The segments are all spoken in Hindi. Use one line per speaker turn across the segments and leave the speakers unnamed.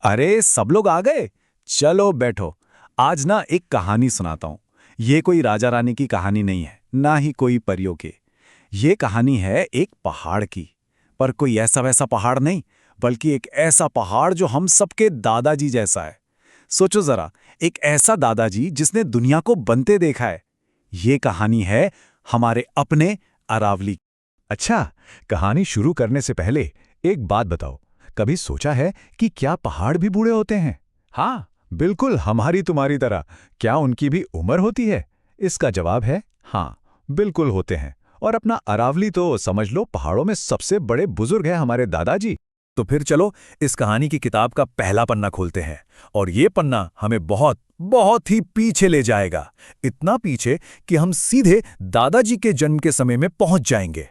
अरे सब लोग आ गए। चलो बैठो। आज ना एक कहानी सुनाता हूं। ये कोई राजा रानी की कहानी नहीं है, ना ही कोई परियों की। ये कहानी है एक पहाड़ की। पर कोई ऐसा वैसा पहाड़ नहीं, बल्कि एक ऐसा पहाड़ जो हम सबके दादाजी जैसा है। सोचो जरा, एक ऐसा दादाजी जिसने दुनिया को बनते देखा है। ये कहानी है हमारे अपने अरावली।
अच्छा, कहानी शुरू करने से पहले एक बात बताओ। कभी सोचा है कि क्या पहाड़ भी बूढ़े होते हैं? हाँ, बिल्कुल हमारी तुम्हारी तरह। क्या उनकी भी उम्र होती है? इसका जवाब है हाँ, बिल्कुल होते हैं। और अपना अरावली तो समझ लो पहाड़ों में सबसे बड़े बुजुर्ग हैं हमारे दादाजी।
तो फिर चलो इस कहानी की किताब का पहला पन्ना खोलते हैं। और ये पन्ना हमें बहुत बहुत ही पीछे ले जाएगा। इतना पीछे कि हम सीधे दादाजी के जन्म के समय में पहुंच जाएंगे।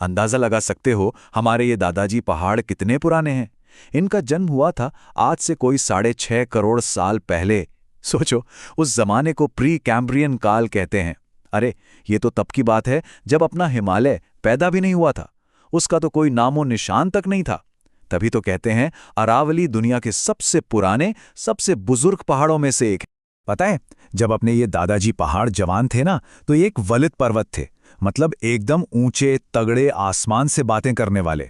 अंदाजा लगा सकते हो हमारे ये दादाजी पहाड़ कितने पुराने हैं। इनका जन्म हुआ था आज से कोई 6.5 करोड़ साल पहले। सोचो, उस जमाने को प्री कैम्ब्रियन काल कहते हैं। अरे, ये तो तब की बात है जब अपना हिमालय पैदा भी नहीं हुआ था। उसका तो कोई नामो निशान तक नहीं था। तभी तो कहते हैं अरावली दुनिया के सबसे पुराने, सबसे बुजुर्ग पहाड़ों में से एक है।
पता है, जब अपने ये दादाजी पहाड़ जवान थे ना, तो ये एक वलित पर्वत थे। मतलब एकदम ऊंचे तगड़े, आसमान से बातें करने वाले।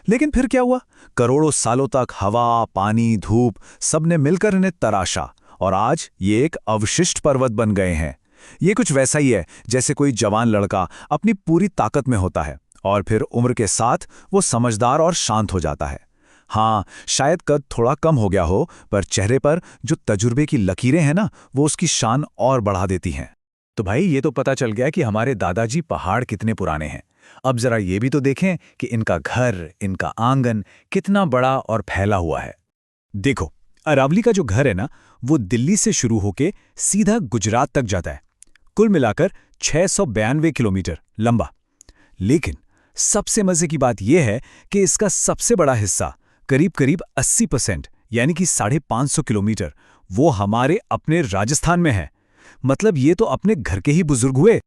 लेकिन फिर क्या हुआ? करोड़ों सालों तक हवा, पानी, धूप सबने मिलकर इन्हें तराशा, और आज ये एक अवशिष्ट पर्वत बन गए हैं। ये कुछ वैसा ही है जैसे कोई जवान लड़का अपनी पूरी ताकत में होता है और फिर उम्र के साथ वो समझदार और शांत हो जाता है। हाँ, शायद कद थोड़ा कम हो गया हो, पर चेहरे पर जो तजुर्बे की लकीरें हैं ना, वो उसकी शान और बढ़ा देती हैं।
तो भाई, ये तो पता चल गया कि हमारे दादाजी पहाड़ कितने पुराने हैं। अब जरा ये भी तो देखें कि इनका घर, इनका आंगन कितना बड़ा और फैला हुआ है।
देखो, अरावली का जो घर है ना, वो दिल्ली से शुरू होके सीधा गुजरात तक जाता है। कुल मिलाकर 692 किलोमीटर लंबा। लेकिन सबसे मजे की बात यह है कि इसका सबसे बड़ा हिस्सा, करीब करीब 80%, यानी कि 550 किलोमीटर, वो हमारे अपने राजस्थान में है। मतलब ये तो अपने घर के ही बुजुर्ग हुए।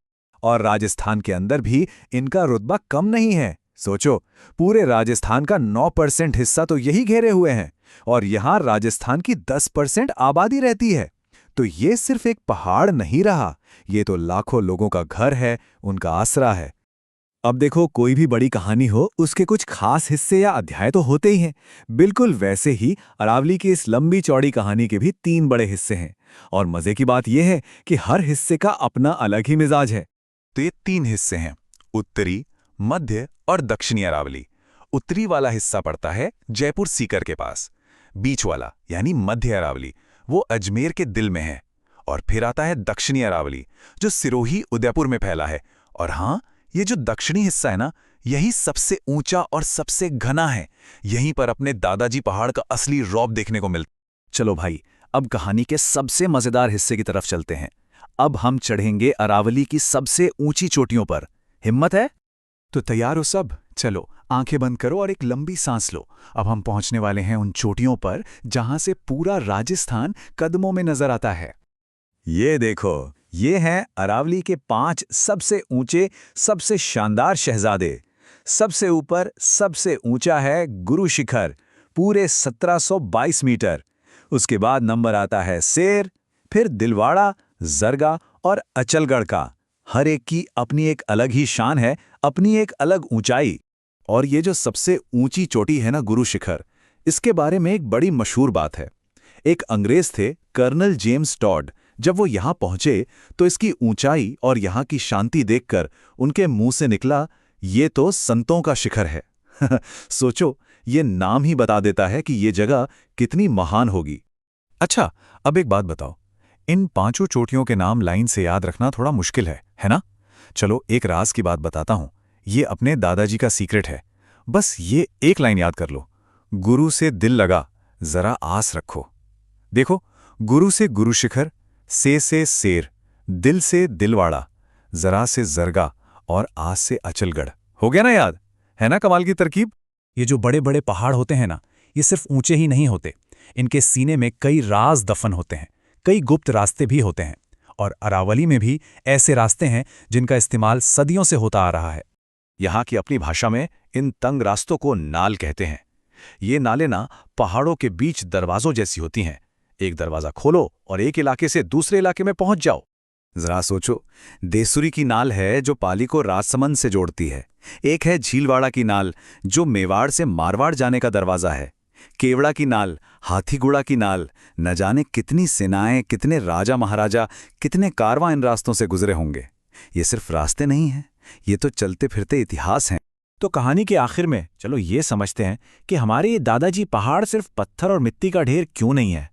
और राजस्थान के अंदर भी इनका रुतबा कम नहीं है। सोचो, पूरे राजस्थान का 9% हिस्सा तो यही घेरे हुए हैं, और यहां राजस्थान की 10% आबादी रहती है। तो ये सिर्फ एक पहाड़ नहीं रहा, ये तो लाखों लोगों का घर है, उनका आसरा है।
अब देखो, कोई भी बड़ी कहानी हो, उसके कुछ खास हिस्से या अध्याय तो होते ही हैं। बिल्कुल वैसे ही अरावली की इस लंबी चौड़ी कहानी के भी 3 बड़े हिस्से हैं। और मजे की बात यह है कि हर हिस्से का अपना अलग ही मिजाज है।
तो ये 3 हिस्से हैं, उत्तरी, मध्य और दक्षिणी अरावली। उत्तरी वाला हिस्सा पड़ता है जयपुर सीकर के पास। बीच वाला यानी मध्य अरावली, वो अजमेर के दिल में है। और फिर आता है दक्षिणी अरावली, जो सिरोही, उदयपुर में फैला है। और हाँ, ये जो दक्षिणी हिस्सा है ना, यही सबसे ऊंचा और सबसे घना है। यहीं पर अपने दादाजी पहाड़ का असली रौब देखने को मिलता।
चलो भाई, अब कहानी के सबसे मजेदार हिस्से की तरफ चलते हैं। अब हम चढ़ेंगे अरावली की सबसे ऊंची चोटियों पर। हिम्मत है?
तो तैयार हो सब? चलो, आंखें बंद करो और एक लंबी सांस लो। अब हम पहुंचने वाले हैं उन चोटियों पर जहां से पूरा राजस्थान कदमों में नजर आता है।
ये देखो, ये हैं अरावली के 5 सबसे ऊंचे, सबसे शानदार शहजादे। सबसे ऊपर सबसे ऊंचा है गुरु शिखर, पूरे 1722 मीटर। उसके बाद नंबर आता है शेर, फिर दिलवाड़ा, जरगा और अचलगढ़ का। हर एक की अपनी एक अलग ही शान है, अपनी एक अलग ऊंचाई। और ये जो सबसे ऊंची चोटी है ना, गुरु शिखर, इसके बारे में एक बड़ी मशहूर बात है। एक अंग्रेज थे, कर्नल जेम्स टॉड। जब वो यहां पहुंचे तो इसकी ऊंचाई और यहां की शांति देखकर उनके मुंह से निकला, ये तो संतों का शिखर है। सोचो, ये नाम ही बता देता है कि ये जगह कितनी महान होगी।
अच्छा, अब एक बात बताओ, इन 5 चोटियों के नाम लाइन से याद रखना थोड़ा मुश्किल है ना? चलो, एक राज की बात बताता हूं। ये अपने दादाजी का सीक्रेट है। बस ये एक लाइन याद कर लो, गुरु से दिल लगा, जरा आस रखो। देखो, गुरु से गुरु शिखर, से शेर, दिल से दिलवाड़ा, जरा से जरगा और आस से अचलगढ़। हो गया ना याद? है ना कमाल की तरकीब?
ये जो बड़े बड़े पहाड़ होते हैं ना, ये सिर्फ ऊंचे ही नहीं होते। इनके सीने में कई राज दफन होते हैं, कई गुप्त रास्ते भी होते हैं। और अरावली में भी ऐसे रास्ते हैं जिनका इस्तेमाल सदियों से होता आ रहा है।
यहाँ की अपनी भाषा में इन तंग रास्तों को नाल कहते हैं। ये नाले ना पहाड़ों के बीच दरवाजों जैसी होती हैं। एक दरवाजा खोलो और एक इलाके से दूसरे इलाके में पहुंच जाओ। जरा सोचो, देसुरी की नाल है जो पाली को राजसमंद से जोड़ती है। एक है झीलवाड़ा की नाल जो मेवाड़ से मारवाड़ जाने का दरवाजा है। केवड़ा की नाल, हाथीगुड़ा की नाल, न जाने कितनी सेनाएं, कितने राजा महाराजा, कितने कारवां इन रास्तों से गुजरे होंगे। ये सिर्फ रास्ते नहीं हैं, ये तो चलते फिरते इतिहास हैं।
तो कहानी के आखिर में चलो ये समझते हैं कि हमारे ये दादाजी पहाड़ सिर्फ पत्थर और मिट्टी का ढेर क्यों नहीं है।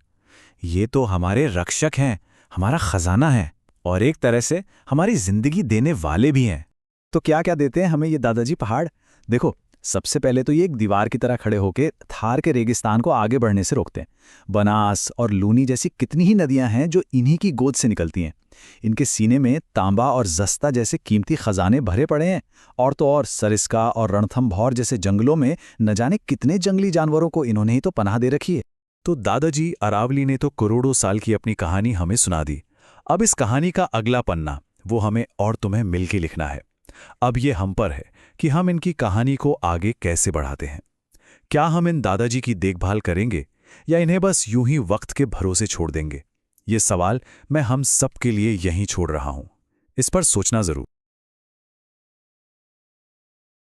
ये तो हमारे रक्षक हैं, हमारा खजाना है और एक तरह से हमारी जिंदगी देने वाले भी हैं।
तो क्या क्या देते हैं हमें ये दादाजी पहाड़? देखो, सबसे पहले तो ये एक दीवार की तरह खड़े होकर थार के रेगिस्तान को आगे बढ़ने से रोकते हैं। बनास और लूनी जैसी कितनी ही नदियां हैं जो इन्हीं की गोद से निकलती हैं। इनके सीने में तांबा और जस्ता जैसे कीमती खजाने भरे पड़े हैं। और तो और सरिस्का और रणथंभौर जैसे जंगलों में न जाने कितने जंगली जानवरों को इन्होंने ही तो पनाह दे रखी है।
तो दादाजी अरावली ने तो करोड़ों साल की अपनी कहानी हमें सुना दी। अब इस कहानी का अगला पन्ना वो हमें और तुम्हें मिलके लिखना है। अब ये हम पर है कि हम इनकी कहानी को आगे कैसे बढ़ाते हैं। क्या हम इन दादाजी की देखभाल करेंगे या इन्हें बस यूं ही वक्त के भरोसे छोड़ देंगे? ये सवाल मैं हम सब के लिए यहीं छोड़ रहा हूं। इस पर सोचना जरूर।